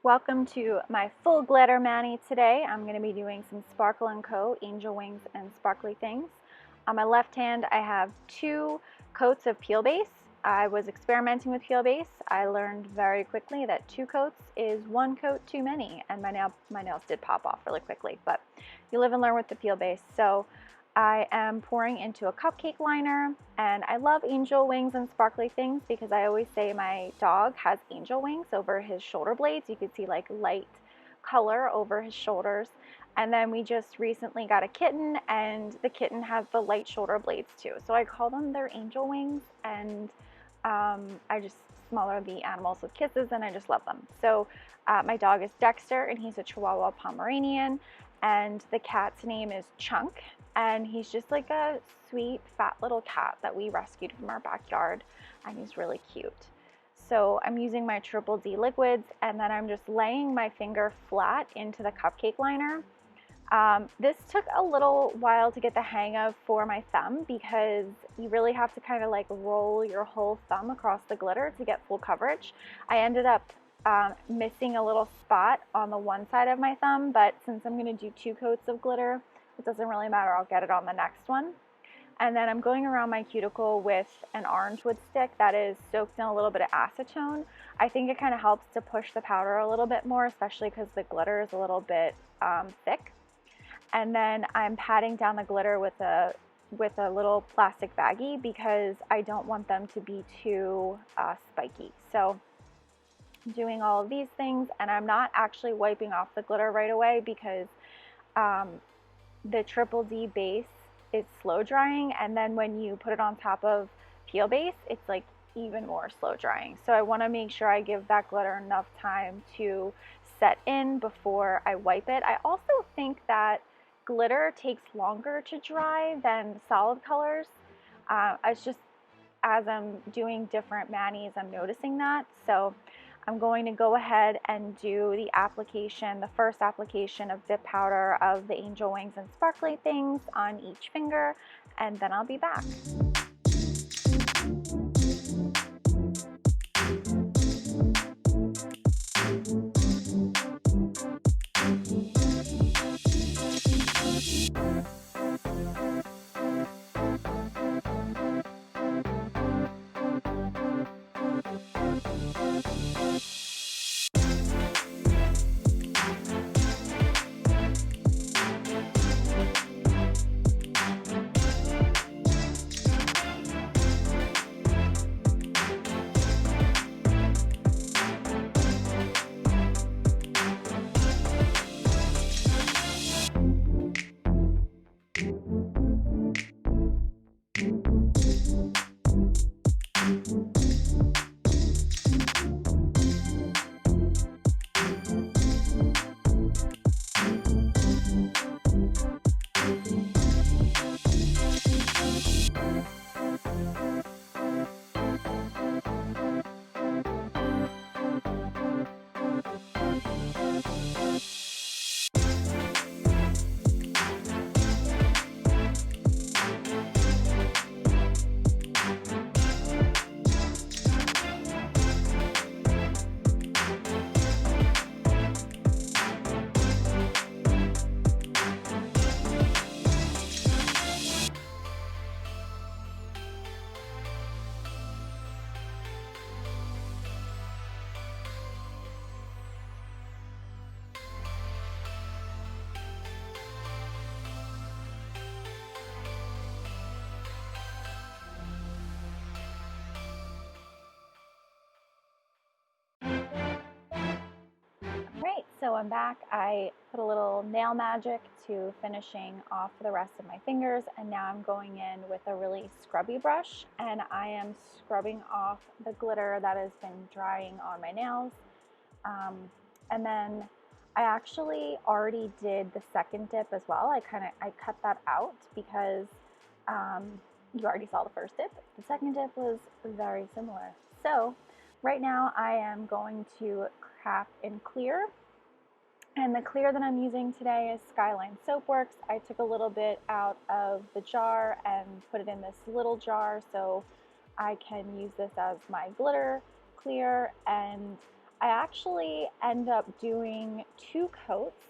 Welcome to my full glitter mani today. I'm going to be doing some Sparkle & Co. Angel Wings and Sparkly Things. On my left hand I have 2 coats of peel base. I was experimenting with peel base. I learned very quickly that 2 coats is 1 coat too many, and my nails did pop off really quickly, but you live and learn with the peel base. So I am pouring into a cupcake liner, and I love angel wings and sparkly things because I always say my dog has angel wings over his shoulder blades. You can see like light color over his shoulders. And then we just recently got a kitten, and the kitten has the light shoulder blades too. So I call them their angel wings, and I just smother the animals with kisses, and I just love them. So my dog is Dexter, and he's a Chihuahua Pomeranian, and the cat's name is Chunk. And he's just like a sweet, fat little cat that we rescued from our backyard, and he's really cute. So I'm using my Triple D liquids, and then I'm just laying my finger flat into the cupcake liner. This took a little while to get the hang of for my thumb, because you really have to kind of like roll your whole thumb across the glitter to get full coverage. I ended up missing a little spot on the one side of my thumb, but since I'm going to do 2 coats of glitter, it doesn't really matter, I'll get it on the next one. And then I'm going around my cuticle with an orange wood stick that is soaked in a little bit of acetone. I think it kind of helps to push the powder a little bit more, especially because the glitter is a little bit thick. And then I'm patting down the glitter with a little plastic baggie because I don't want them to be too spiky. So I'm doing all of these things, and I'm not actually wiping off the glitter right away because the Triple D base is slow drying, and then when you put it on top of peel base, it's like even more slow drying. So I want to make sure I give that glitter enough time to set in before I wipe it. I also think that glitter takes longer to dry than solid colors. It's just, as I'm doing different manis, I'm noticing that. So I'm going to go ahead and do the application, the first application of dip powder of the angel wings and sparkly things on each finger, and then I'll be back. Right, so I'm back. I put a little nail magic to finishing off the rest of my fingers, and now I'm going in with a really scrubby brush, and I am scrubbing off the glitter that has been drying on my nails. And then I actually already did the second dip as well. I cut that out because you already saw the first dip. The second dip was very similar. So right now I am going to cap in clear, and the clear that I'm using today is Skyline Soapworks. I took a little bit out of the jar and put it in this little jar so I can use this as my glitter clear, and I actually end up doing 2 coats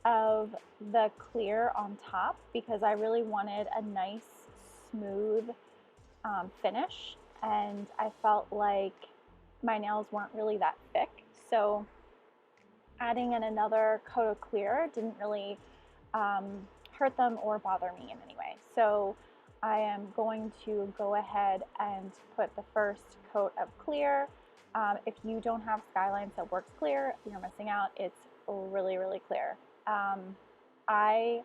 of the clear on top because I really wanted a nice smooth finish, and I felt like my nails weren't really that thick, so adding in another coat of clear didn't really hurt them or bother me in any way. So I am going to go ahead and put the first coat of clear. If you don't have Skylines that works clear, you're missing out. It's really, really clear. I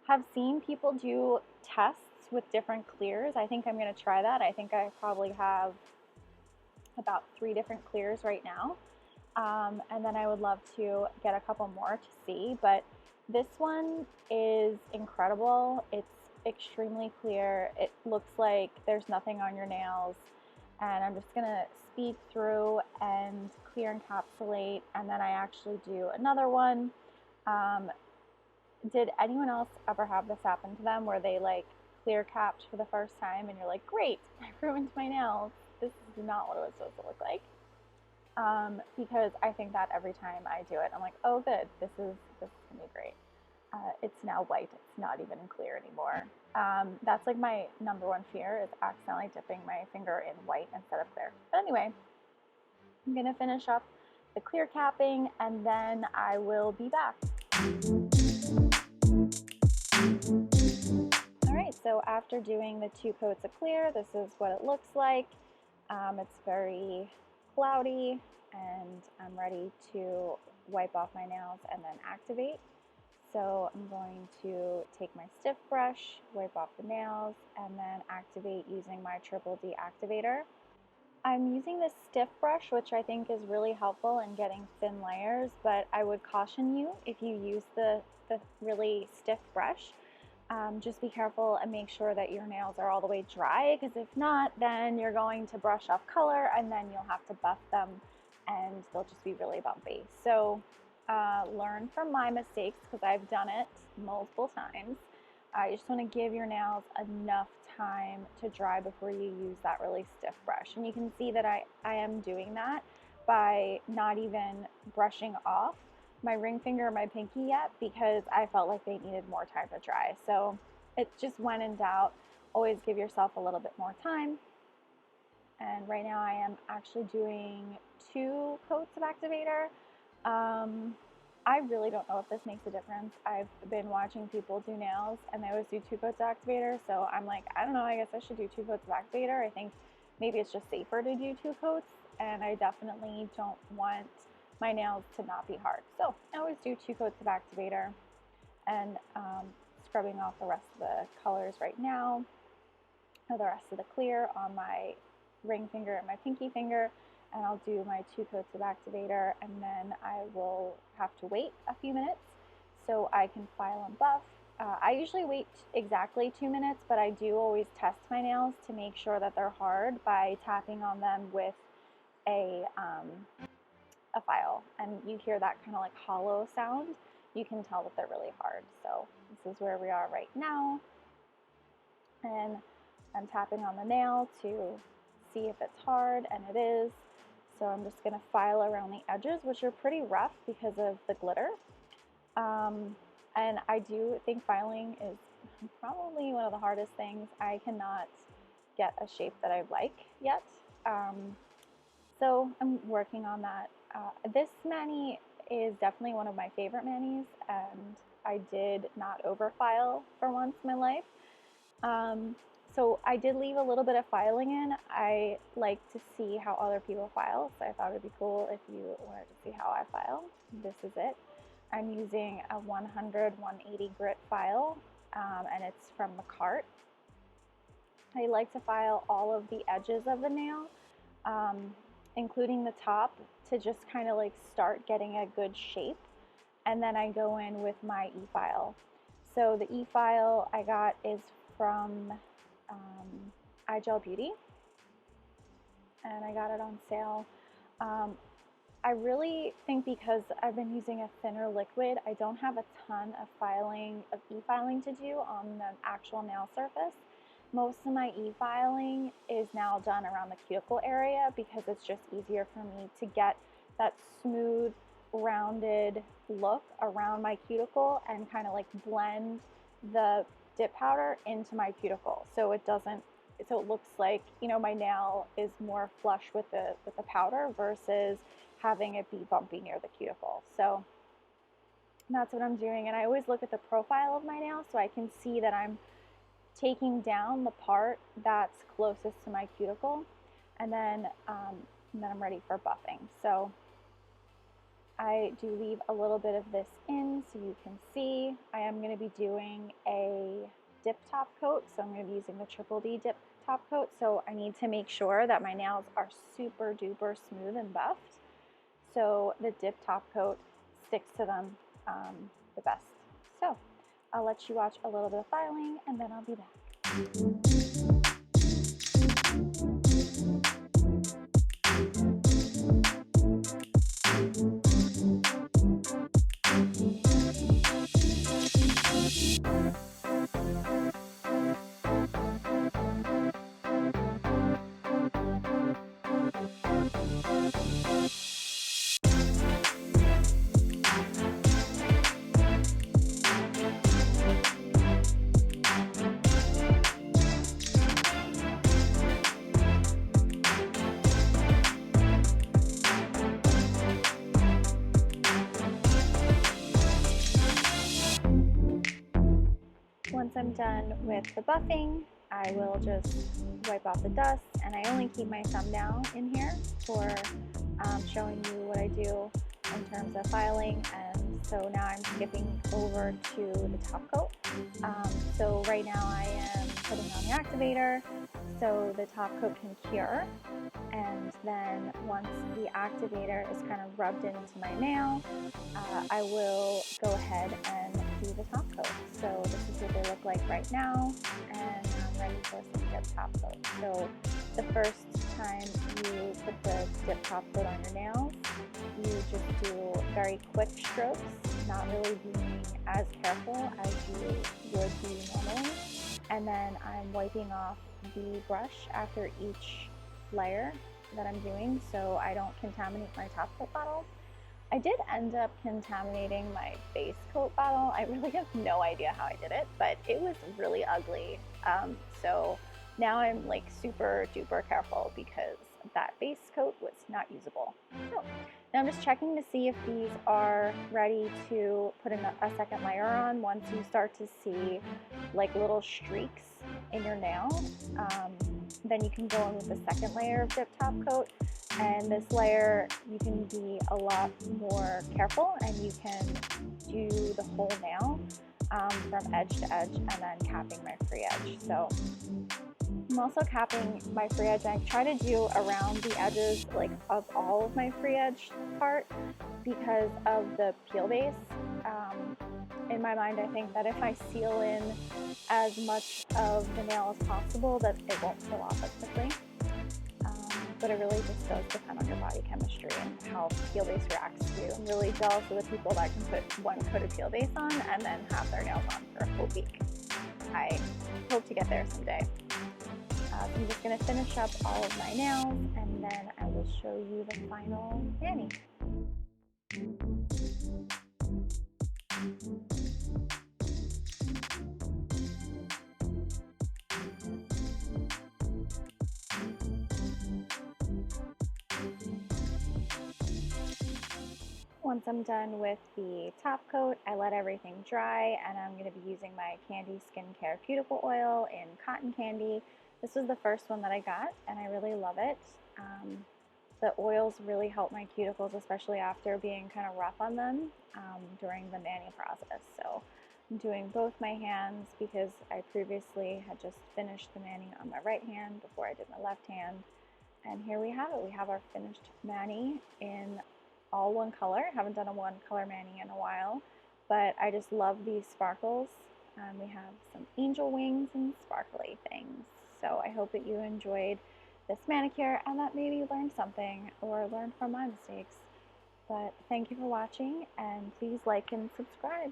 have seen people do tests with different clears. I think I'm going to try that. I think I probably have about 3 different clears right now. And then I would love to get a couple more to see, but this one is incredible. It's extremely clear. It looks like there's nothing on your nails, and I'm just gonna speed through and clear encapsulate, and then I actually do another one. Did anyone else ever have this happen to them where they like clear capped for the first time and you're like, great, I ruined my nails. This is not what it was supposed to look like. Because I think that every time I do it, I'm like, oh good, this is gonna be great. It's now white, it's not even clear anymore. That's like my #1 fear, is accidentally dipping my finger in white instead of clear. But anyway, I'm gonna finish up the clear capping and then I will be back. All right, so after doing the 2 coats of clear, this is what it looks like. It's very cloudy, and I'm ready to wipe off my nails and then activate. So I'm going to take my stiff brush, wipe off the nails, and then activate using my Triple D activator. I'm using this stiff brush, which I think is really helpful in getting thin layers, but I would caution you, if you use the really stiff brush, just be careful and make sure that your nails are all the way dry, because if not, then you're going to brush off color and then you'll have to buff them and they'll just be really bumpy. So learn from my mistakes, because I've done it multiple times. You just want to give your nails enough time to dry before you use that really stiff brush. And you can see that I am doing that by not even brushing off my ring finger or my pinky yet, because I felt like they needed more time to dry. So it's just when in doubt, always give yourself a little bit more time. And right now I am actually doing 2 coats of activator. I really don't know if this makes a difference. I've been watching people do nails and they always do 2 coats of activator, so I'm like, I don't know, I guess I should do 2 coats of activator. I think maybe it's just safer to do 2 coats, and I definitely don't want my nails to not be hard. So I always do 2 coats of activator, and scrubbing off the rest of the colors right now, or the rest of the clear on my ring finger and my pinky finger, and I'll do my 2 coats of activator, and then I will have to wait a few minutes so I can file and buff. I usually wait exactly 2 minutes, but I do always test my nails to make sure that they're hard by tapping on them with a file, and you hear that kind of like hollow sound. You can tell that they're really hard. So this is where we are right now, and I'm tapping on the nail to see if it's hard, and it is. So I'm just going to file around the edges, which are pretty rough because of the glitter. And I do think filing is probably one of the hardest things. I cannot get a shape that I like yet. So I'm working on that. This mani is definitely one of my favorite manis, and I did not overfile for once in my life. So I did leave a little bit of filing in. I like to see how other people file, so I thought it'd be cool if you wanted to see how I file. This is it. I'm using a 100/180 grit file, and it's from the cart. I like to file all of the edges of the nail, including the top, to just kind of like start getting a good shape, and then I go in with my eFile. So the eFile I got is from iGel Beauty, and I got it on sale. I really think because I've been using a thinner liquid, I don't have a ton of e-filing to do on the actual nail surface. Most of my e-filing is now done around the cuticle area because it's just easier for me to get that smooth, rounded look around my cuticle and kind of like blend the dip powder into my cuticle, so it doesn't, so it looks like, you know, my nail is more flush with the powder versus having it be bumpy near the cuticle. So that's what I'm doing, and I always look at the profile of my nail so I can see that I'm taking down the part that's closest to my cuticle, and then I'm ready for buffing. So I do leave a little bit of this in so you can see. I am going to be doing a dip top coat, so I'm going to be using the Triple D dip top coat, so I need to make sure that my nails are super duper smooth and buffed, so the dip top coat sticks to them the best. So I'll let you watch a little bit of filing and then I'll be back. Once I'm done with the buffing, I will just wipe off the dust, and I only keep my thumbnail in here for showing you what I do in terms of filing. And so now I'm skipping over to the top coat. So right now I am putting on the activator so the top coat can cure, and then once the activator is kind of rubbed into my nail, I will go ahead and do the top coat. So this is what they look like right now, and I'm ready for some dip top coat. So the first time you put the dip top coat on your nails, you just do very quick strokes, not really being as careful as you would be normally. And then I'm wiping off the brush after each layer that I'm doing so I don't contaminate my top coat bottle. I did end up contaminating my base coat bottle. I really have no idea how I did it, but it was really ugly. So now I'm like super duper careful because that base coat was not usable. So now I'm just checking to see if these are ready to put in a second layer on. Once you start to see like little streaks in your nail, then you can go in with the second layer of dip top coat. And this layer, you can be a lot more careful and you can do the whole nail from edge to edge and then capping my free edge. So I'm also capping my free edge. I try to do around the edges like of all of my free edge part because of the peel base. In my mind, I think that if I seal in as much of the nail as possible, that it won't peel off as quickly. But it really just does depend on your body chemistry and how peel base reacts to you. I'm really jealous of the people that can put one coat of peel base on and then have their nails on for a whole week. I hope to get there someday. So I'm just going to finish up all of my nails and then I will show you the final mani. Once I'm done with the top coat, I let everything dry, and I'm going to be using my Candi Skincare Cuticle Oil in Cotton Candy. This was the first one that I got, and I really love it. The oils really help my cuticles, especially after being kind of rough on them during the mani process. So I'm doing both my hands because I previously had just finished the mani on my right hand before I did my left hand. And here we have it. We have our finished mani in all one color. I haven't done a one color mani in a while, but I just love these sparkles. We have some angel wings and sparkly things. So I hope that you enjoyed this manicure and that maybe you learned something or learned from my mistakes. But thank you for watching, and please like and subscribe.